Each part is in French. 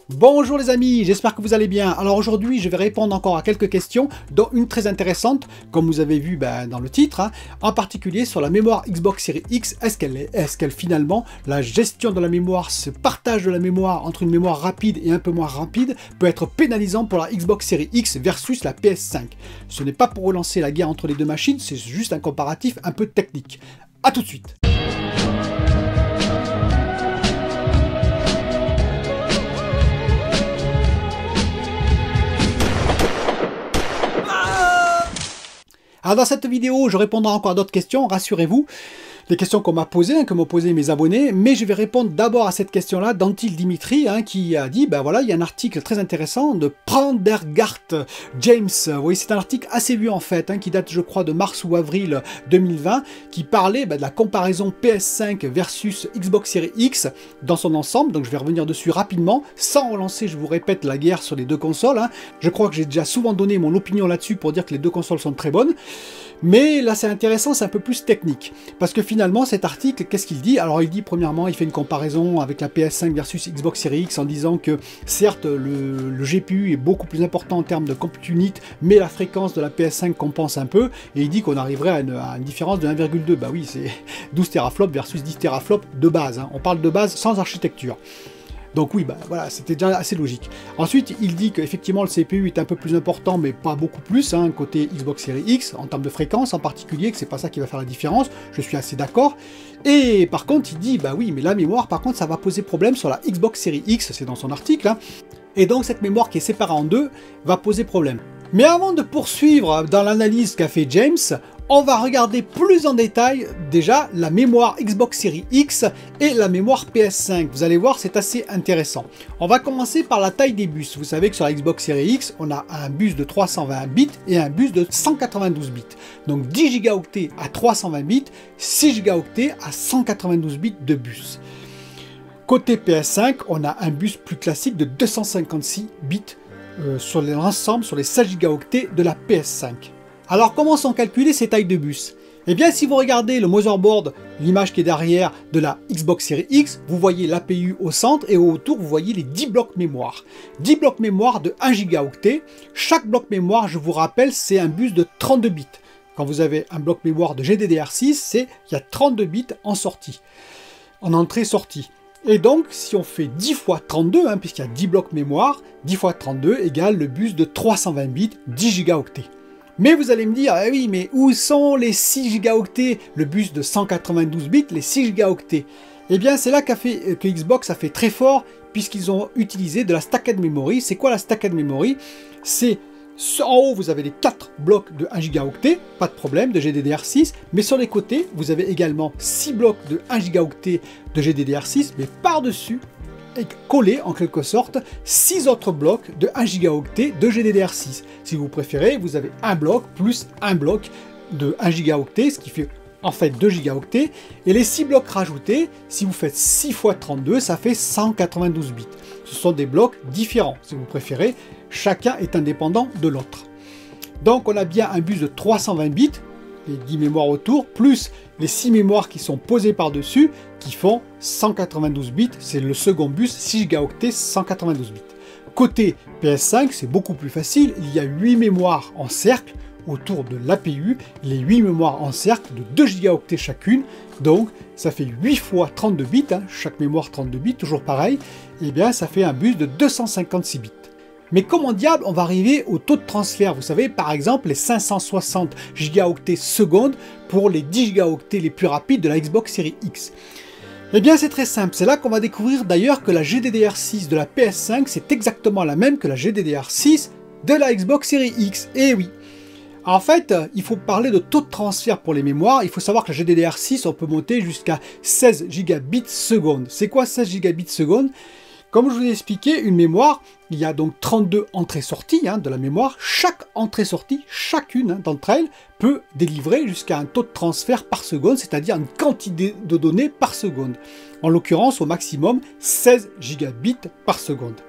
Bonjour les amis, j'espère que vous allez bien. Alors aujourd'hui, je vais répondre encore à quelques questions, dont une très intéressante, comme vous avez vu dans le titre, en particulier sur la mémoire Xbox Series X. Est-ce qu'elle finalement, la gestion de la mémoire, ce partage de la mémoire entre une mémoire rapide et un peu moins rapide, peut être pénalisant pour la Xbox Series X versus la PS5. Ce n'est pas pour relancer la guerre entre les deux machines, c'est juste un comparatif un peu technique. A tout de suite. Alors dans cette vidéo, je répondrai encore à d'autres questions, rassurez-vous, des questions qu'on m'a posées, que m'ont posé mes abonnés, mais je vais répondre d'abord à cette question-là d'Antil Dimitri, qui a dit, ben voilà, il y a un article très intéressant de Prendergast James, vous voyez, c'est un article assez vieux en fait, qui date je crois de mars ou avril 2020, qui parlait de la comparaison PS5 versus Xbox Series X dans son ensemble, donc je vais revenir dessus rapidement, sans relancer, je vous répète, la guerre sur les deux consoles, Je crois que j'ai déjà souvent donné mon opinion là-dessus pour dire que les deux consoles sont très bonnes. Mais là c'est intéressant, c'est un peu plus technique. Parce que finalement cet article, qu'est-ce qu'il dit? Alors il dit premièrement, il fait une comparaison avec la PS5 versus Xbox Series X en disant que certes le GPU est beaucoup plus important en termes de compute unit, mais la fréquence de la PS5 compense un peu. Et il dit qu'on arriverait à une différence de 1,2. Bah oui, c'est 12 teraflops versus 10 teraflops de base. On parle de base sans architecture. Donc oui, voilà, c'était déjà assez logique. Ensuite, il dit qu'effectivement le CPU est un peu plus important, mais pas beaucoup plus, côté Xbox Series X, en termes de fréquence en particulier, que c'est pas ça qui va faire la différence, je suis assez d'accord. Et par contre, il dit, bah oui, mais la mémoire, par contre, ça va poser problème sur la Xbox Series X, c'est dans son article, Et donc cette mémoire qui est séparée en deux va poser problème. Mais avant de poursuivre dans l'analyse qu'a fait James, on va regarder plus en détail déjà la mémoire Xbox Series X et la mémoire PS5. Vous allez voir, c'est assez intéressant. On va commencer par la taille des bus. Vous savez que sur la Xbox Series X, on a un bus de 320 bits et un bus de 192 bits. Donc 10 Go à 320 bits, 6 Go à 192 bits de bus. Côté PS5, on a un bus plus classique de 256 bits sur l'ensemble, sur les 16 Go de la PS5. Alors comment sont calculées ces tailles de bus? Eh bien si vous regardez le motherboard, l'image qui est derrière de la Xbox Series X, vous voyez l'APU au centre et autour vous voyez les 10 blocs mémoire. 10 blocs mémoire de 1 Go. Chaque bloc mémoire, je vous rappelle, c'est un bus de 32 bits. Quand vous avez un bloc mémoire de GDDR6, il y a 32 bits en sortie, en entrée-sortie. Et donc, si on fait 10 fois 32, puisqu'il y a 10 blocs mémoire, 10 fois 32 égale le bus de 320 bits, 10 Go. Mais vous allez me dire, ah oui, mais où sont les 6 Go, le bus de 192 bits, les 6 Go? Eh bien, c'est là que Xbox a fait très fort, puisqu'ils ont utilisé de la stacked memory. C'est quoi la stacked memory? C'est en haut, vous avez les 4 blocs de 1 Go, pas de problème, de GDDR6, mais sur les côtés, vous avez également 6 blocs de 1 Go de GDDR6, mais par-dessus, collé en quelque sorte 6 autres blocs de 1 Go de GDDR6. Si vous préférez, vous avez un bloc plus un bloc de 1 Go, ce qui fait en fait 2 Go. Et les 6 blocs rajoutés, si vous faites 6 fois 32, ça fait 192 bits. Ce sont des blocs différents, si vous préférez. Chacun est indépendant de l'autre. Donc on a bien un bus de 320 bits, les 10 mémoires autour, plus les 6 mémoires qui sont posées par-dessus, qui font 192 bits. C'est le second bus, 6 Go, 192 bits. Côté PS5, c'est beaucoup plus facile. Il y a 8 mémoires en cercle autour de l'APU, les 8 mémoires en cercle de 2 Go chacune. Donc ça fait 8 fois 32 bits, chaque mémoire 32 bits, toujours pareil. Et bien ça fait un bus de 256 bits. Mais comment diable on va arriver au taux de transfert? Vous savez, par exemple, les 560 Go secondes pour les 10 Go les plus rapides de la Xbox Series X. Eh bien, c'est très simple. C'est là qu'on va découvrir d'ailleurs que la GDDR6 de la PS5, c'est exactement la même que la GDDR6 de la Xbox Series X. Eh oui! En fait, il faut parler de taux de transfert pour les mémoires. Il faut savoir que la GDDR6, on peut monter jusqu'à 16 gigabits seconde. C'est quoi 16 gigabits seconde? Comme je vous ai expliqué, une mémoire, il y a donc 32 entrées-sorties de la mémoire. Chaque entrée-sortie, chacune d'entre elles, peut délivrer jusqu'à un taux de transfert par seconde, c'est-à-dire une quantité de données par seconde. En l'occurrence, au maximum, 16 gigabits par seconde.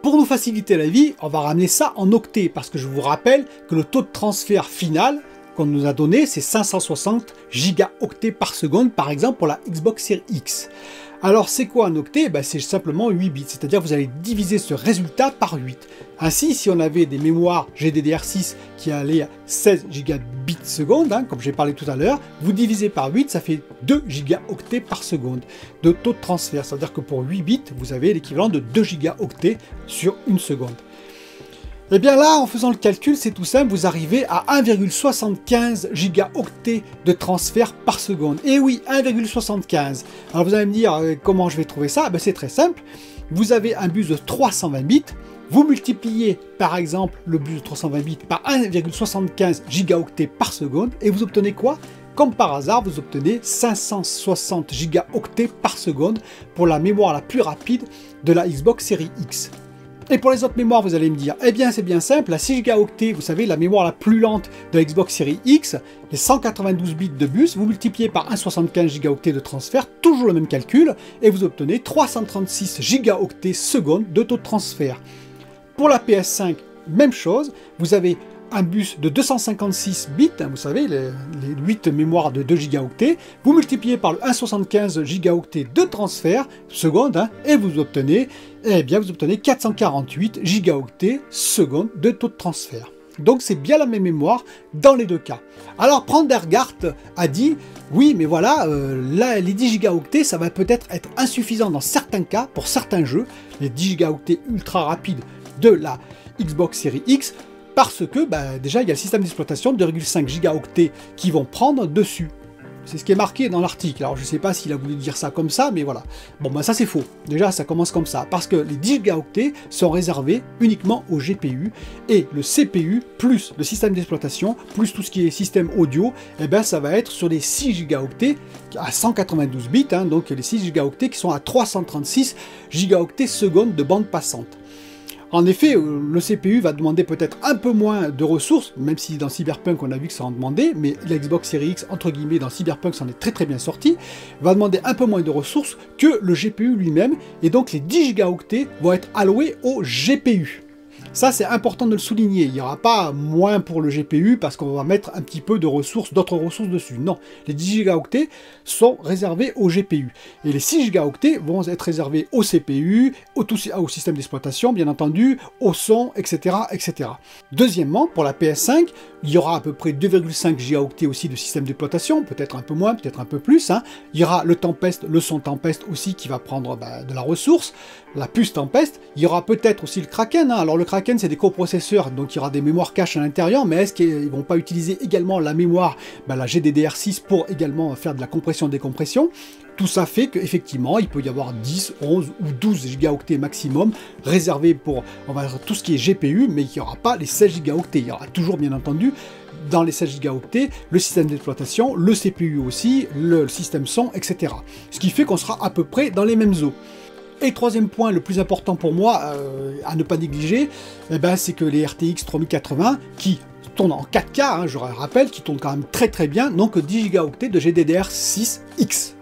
Pour nous faciliter la vie, on va ramener ça en octets, parce que je vous rappelle que le taux de transfert final qu'on nous a donné, c'est 560 gigaoctets par seconde, par exemple pour la Xbox Series X. Alors c'est quoi un octet? C'est simplement 8 bits, c'est-à-dire vous allez diviser ce résultat par 8. Ainsi, si on avait des mémoires GDDR6 qui allaient à 16 gigabits seconde, comme j'ai parlé tout à l'heure, vous divisez par 8, ça fait 2 gigaoctets par seconde de taux de transfert. C'est-à-dire que pour 8 bits, vous avez l'équivalent de 2 gigaoctets sur une seconde. Et bien là, en faisant le calcul, c'est tout simple, vous arrivez à 1,75 gigaoctets de transfert par seconde. Et oui, 1,75. Alors vous allez me dire, comment je vais trouver ça? C'est très simple. Vous avez un bus de 320 bits, vous multipliez par exemple le bus de 320 bits par 1,75 gigaoctets par seconde, et vous obtenez quoi? Comme par hasard, vous obtenez 560 gigaoctets par seconde pour la mémoire la plus rapide de la Xbox Series X. Et pour les autres mémoires, vous allez me dire, eh bien c'est bien simple, la 6 gigaoctets, vous savez, la mémoire la plus lente de la Xbox Series X, les 192 bits de bus, vous multipliez par 1,75 gigaoctets de transfert, toujours le même calcul, et vous obtenez 336 gigaoctets secondes de taux de transfert. Pour la PS5, même chose, vous avez un bus de 256 bits, vous savez, les 8 mémoires de 2 gigaoctets, vous multipliez par le 1,75 gigaoctets de transfert seconde, et vous obtenez, eh bien, vous obtenez 448 gigaoctets seconde de taux de transfert. Donc c'est bien la même mémoire dans les deux cas. Alors Prendergast a dit, oui mais voilà, là, les 10 gigaoctets ça va peut-être être insuffisant dans certains cas, pour certains jeux, les 10 gigaoctets ultra rapides de la Xbox Series X, parce que déjà il y a le système d'exploitation de 2,5 gigaoctets qui vont prendre dessus. C'est ce qui est marqué dans l'article. Alors je ne sais pas s'il a voulu dire ça comme ça, mais voilà. Bon ça c'est faux. Déjà ça commence comme ça, parce que les 10 gigaoctets sont réservés uniquement au GPU, et le CPU plus le système d'exploitation, plus tout ce qui est système audio, ça va être sur les 6 gigaoctets à 192 bits, donc les 6 gigaoctets qui sont à 336 gigaoctets secondes de bande passante. En effet, le CPU va demander peut-être un peu moins de ressources, même si dans Cyberpunk on a vu que ça en demandait, mais la Xbox Series X, entre guillemets, dans Cyberpunk, s'en est très bien sorti, va demander un peu moins de ressources que le GPU lui-même, et donc les 10 gigaoctets vont être alloués au GPU. Ça, c'est important de le souligner. Il n'y aura pas moins pour le GPU parce qu'on va mettre un petit peu de ressources, d'autres ressources dessus. Non, les 10 gigaoctets sont réservés au GPU. Et les 6 gigaoctets vont être réservés au CPU, au système d'exploitation, bien entendu, au son, etc., etc. Deuxièmement, pour la PS5, il y aura à peu près 2,5 gigaoctets aussi de système d'exploitation, peut-être un peu moins, peut-être un peu plus. Il y aura le Tempest, le son Tempest aussi qui va prendre de la ressource, la puce Tempest. Il y aura peut-être aussi le Kraken. Alors le Kraken, c'est des coprocesseurs, donc il y aura des mémoires cache à l'intérieur, mais est-ce qu'ils ne vont pas utiliser également la mémoire, la GDDR6 pour également faire de la compression-décompression? Tout ça fait qu'effectivement, il peut y avoir 10, 11 ou 12 gigaoctets maximum réservés pour, on va dire, tout ce qui est GPU, mais il n'y aura pas les 16 gigaoctets. Il y aura toujours, bien entendu, dans les 16 gigaoctets, le système d'exploitation, le CPU aussi, le système son, etc. Ce qui fait qu'on sera à peu près dans les mêmes eaux. Et troisième point, le plus important pour moi, à ne pas négliger, c'est que les RTX 3080, qui tournent en 4K, je rappelle, qui tournent quand même très bien, n'ont que 10 gigaoctets de GDDR6X.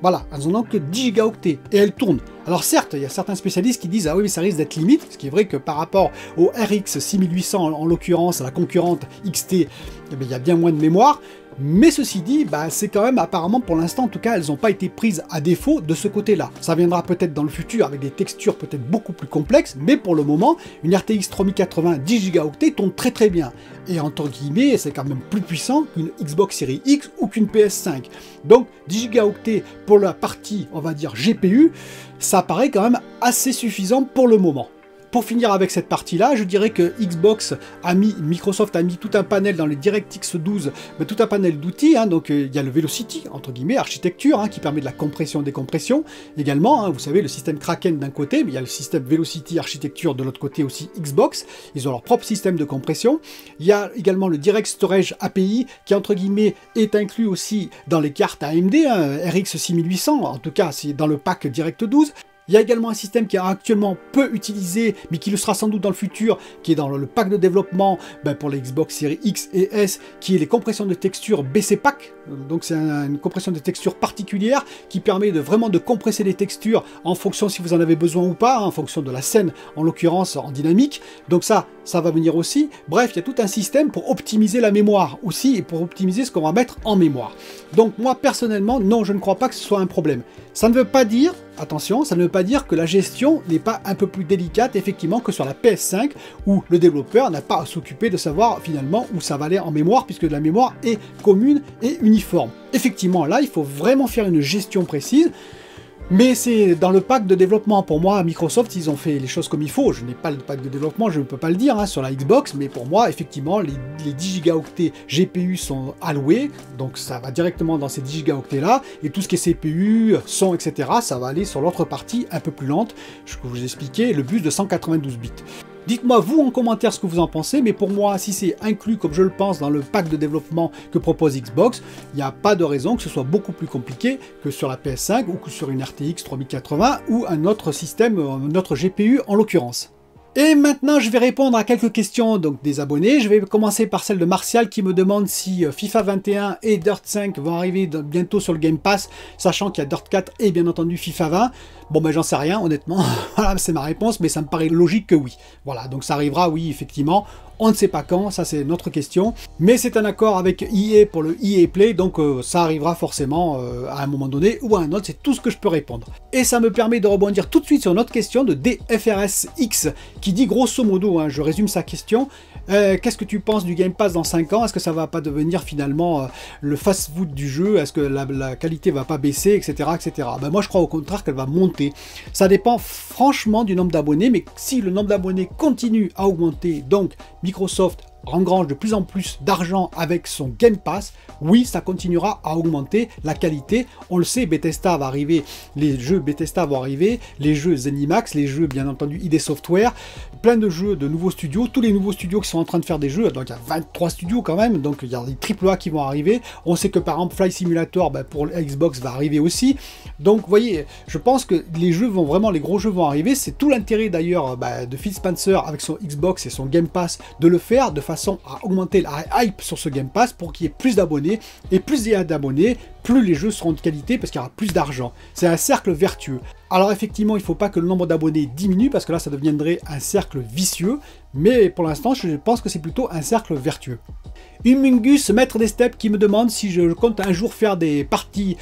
Voilà, elles n'ont que 10 gigaoctets, et elles tournent. Alors certes, il y a certains spécialistes qui disent « Ah oui, mais ça risque d'être limite », ce qui est vrai que par rapport au RX 6800, en l'occurrence, à la concurrente XT, il y a bien moins de mémoire. Mais ceci dit, c'est quand même apparemment pour l'instant, en tout cas, elles n'ont pas été prises à défaut de ce côté-là. Ça viendra peut-être dans le futur avec des textures peut-être beaucoup plus complexes, mais pour le moment, une RTX 3080 10 gigaoctets tourne très bien. Et entre guillemets, c'est quand même plus puissant qu'une Xbox Series X ou qu'une PS5. Donc 10 gigaoctets pour la partie, on va dire, GPU, ça paraît quand même assez suffisant pour le moment. Pour finir avec cette partie-là, je dirais que Microsoft a mis tout un panel dans les DirectX 12, tout un panel d'outils, donc il y a le Velocity, entre guillemets, architecture, qui permet de la compression-décompression, également, vous savez, le système Kraken d'un côté, mais il y a le système Velocity architecture de l'autre côté aussi Xbox, ils ont leur propre système de compression. Il y a également le Direct Storage API, qui entre guillemets est inclus aussi dans les cartes AMD, RX 6800, en tout cas c'est dans le pack Direct 12. Il y a également un système qui est actuellement peu utilisé, mais qui le sera sans doute dans le futur, qui est dans le pack de développement pour les Xbox Series X et S, qui est les compressions de textures BC Pack. Donc c'est une compression de textures particulière qui permet de vraiment de compresser les textures en fonction si vous en avez besoin ou pas, en fonction de la scène, en l'occurrence en dynamique. Donc ça va venir aussi. Bref, il y a tout un système pour optimiser la mémoire aussi et pour optimiser ce qu'on va mettre en mémoire. Donc moi personnellement, non, je ne crois pas que ce soit un problème. Ça ne veut pas dire, attention, ça ne veut pas dire que la gestion n'est pas un peu plus délicate effectivement que sur la PS5 où le développeur n'a pas à s'occuper de savoir finalement où ça va aller en mémoire puisque la mémoire est commune et uniforme. Effectivement là, il faut vraiment faire une gestion précise. Mais c'est dans le pack de développement. Pour moi, Microsoft, ils ont fait les choses comme il faut. Je n'ai pas le pack de développement, je ne peux pas le dire sur la Xbox, mais pour moi, effectivement, les 10 gigaoctets GPU sont alloués, donc ça va directement dans ces 10 gigaoctets là, et tout ce qui est CPU, son, etc., ça va aller sur l'autre partie un peu plus lente, je peux vous expliquer, le bus de 192 bits. Dites-moi vous en commentaire ce que vous en pensez, mais pour moi, si c'est inclus comme je le pense dans le pack de développement que propose Xbox, il n'y a pas de raison que ce soit beaucoup plus compliqué que sur la PS5 ou que sur une RTX 3080 ou un autre système, un autre GPU en l'occurrence. Et maintenant, je vais répondre à quelques questions donc, des abonnés. Je vais commencer par celle de Martial qui me demande si FIFA 21 et Dirt 5 vont arriver bientôt sur le Game Pass, sachant qu'il y a Dirt 4 et bien entendu FIFA 20. Bon ben j'en sais rien honnêtement, voilà c'est ma réponse, mais ça me paraît logique que oui. Voilà, donc ça arrivera, oui effectivement, on ne sait pas quand, ça c'est notre question, mais c'est un accord avec EA pour le EA Play, donc ça arrivera forcément à un moment donné ou à un autre, c'est tout ce que je peux répondre. Et ça me permet de rebondir tout de suite sur une autre question de DFRSX, qui dit grosso modo, je résume sa question, qu'est-ce que tu penses du Game Pass dans 5 ans? Est-ce que ça va pas devenir finalement le fast-food du jeu? Est-ce que la qualité va pas baisser, etc. etc. Ben, moi je crois au contraire qu'elle va monter. Ça dépend franchement du nombre d'abonnés, mais si le nombre d'abonnés continue à augmenter, donc Microsoft engrange de plus en plus d'argent avec son Game Pass, oui, ça continuera à augmenter la qualité. On le sait, Bethesda va arriver, les jeux Bethesda vont arriver, les jeux ZeniMax, les jeux bien entendu ID Software, plein de jeux de nouveaux studios, tous les nouveaux studios qui sont en train de faire des jeux, donc il y a 23 studios quand même, donc il y a des AAA qui vont arriver. On sait que par exemple Flight Simulator pour Xbox va arriver aussi. Donc vous voyez, je pense que les jeux vont vraiment, les gros jeux vont arriver. C'est tout l'intérêt d'ailleurs de Phil Spencer avec son Xbox et son Game Pass de le faire de façon à augmenter la hype sur ce Game Pass pour qu'il y ait plus d'abonnés, et plus il y a d'abonnés, plus les jeux seront de qualité parce qu'il y aura plus d'argent. C'est un cercle vertueux. Alors effectivement, il ne faut pas que le nombre d'abonnés diminue parce que là ça deviendrait un cercle vicieux, mais pour l'instant je pense que c'est plutôt un cercle vertueux. Humungus, maître des steppes, qui me demande si je compte un jour faire des parties,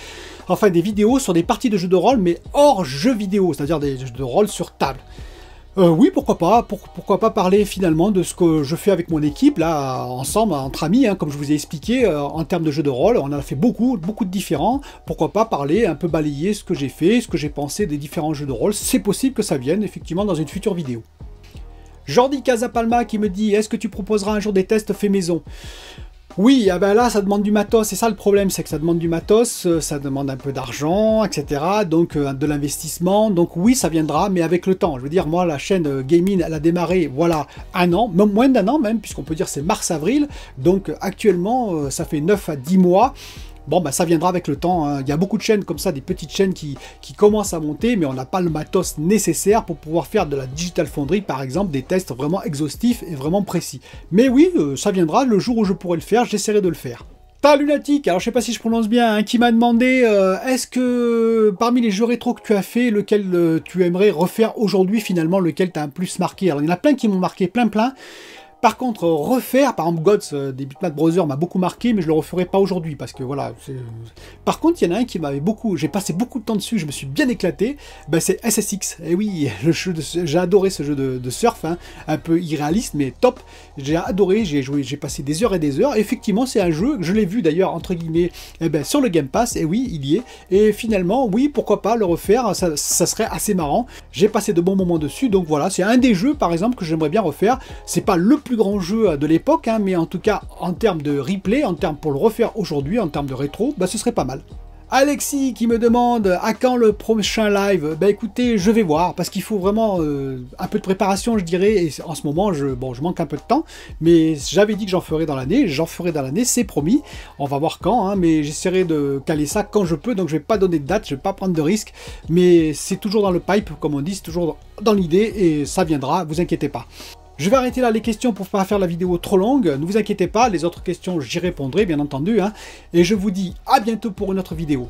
enfin des vidéos sur des parties de jeux de rôle, mais hors jeux vidéo, c'est-à-dire des jeux de rôle sur table. Oui, pourquoi pas, pourquoi pas parler finalement de ce que je fais avec mon équipe, là, ensemble, entre amis, comme je vous ai expliqué, en termes de jeux de rôle, on en a fait beaucoup de différents, pourquoi pas parler, un peu balayer ce que j'ai fait, ce que j'ai pensé des différents jeux de rôle, c'est possible que ça vienne effectivement dans une future vidéo. Jordi Casapalma qui me dit, est-ce que tu proposeras un jour des tests faits maison? Oui, là ça demande du matos, c'est ça le problème, c'est que ça demande du matos, ça demande un peu d'argent, etc. Donc de l'investissement, donc oui ça viendra, mais avec le temps. Je veux dire, moi la chaîne Gaming, elle a démarré, voilà, un an, même moins d'un an même, puisqu'on peut dire c'est mars-avril, donc actuellement ça fait 9 à 10 mois. Bon, ça viendra avec le temps. Il y a beaucoup de chaînes comme ça, des petites chaînes qui commencent à monter, mais on n'a pas le matos nécessaire pour pouvoir faire de la Digital Foundry, par exemple, des tests vraiment exhaustifs et vraiment précis. Mais oui, ça viendra, le jour où je pourrai le faire, j'essaierai de le faire. Ta lunatique, alors je sais pas si je prononce bien, qui m'a demandé est-ce que parmi les jeux rétro que tu as fait, lequel tu aimerais refaire aujourd'hui finalement, lequel t'a un plus marqué? Alors il y en a plein qui m'ont marqué, plein. Par contre, refaire, par exemple, Gods des Bitmap Brothers m'a beaucoup marqué, mais je le referai pas aujourd'hui, parce que voilà. Par contre, il y en a un qui m'avait beaucoup, j'ai passé beaucoup de temps dessus, je me suis bien éclaté, c'est SSX. Et oui, j'ai adoré ce jeu de surf, un peu irréaliste, mais top. J'ai adoré, j'ai joué, j'ai passé des heures et des heures. Et effectivement, c'est un jeu, je l'ai vu d'ailleurs, entre guillemets, sur le Game Pass, et oui, il y est. Et finalement, oui, pourquoi pas le refaire, ça serait assez marrant. J'ai passé de bons moments dessus, donc voilà, c'est un des jeux, par exemple, que j'aimerais bien refaire. C'est pas le plus grand jeu de l'époque, mais en tout cas en termes de replay, en termes pour le refaire aujourd'hui, en termes de rétro, ce serait pas mal. Alexis qui me demande à quand le prochain live. Ben écoutez, je vais voir, parce qu'il faut vraiment un peu de préparation, je dirais, et en ce moment, je manque un peu de temps, mais j'avais dit que j'en ferai dans l'année, c'est promis. On va voir quand, hein, mais j'essaierai de caler ça quand je peux, donc je vais pas donner de date, je vais pas prendre de risques, mais c'est toujours dans le pipe, comme on dit, c'est toujours dans l'idée, et ça viendra, vous inquiétez pas. Je vais arrêter là les questions pour ne pas faire la vidéo trop longue. Ne vous inquiétez pas, les autres questions, j'y répondrai bien entendu. Hein. Et je vous dis à bientôt pour une autre vidéo.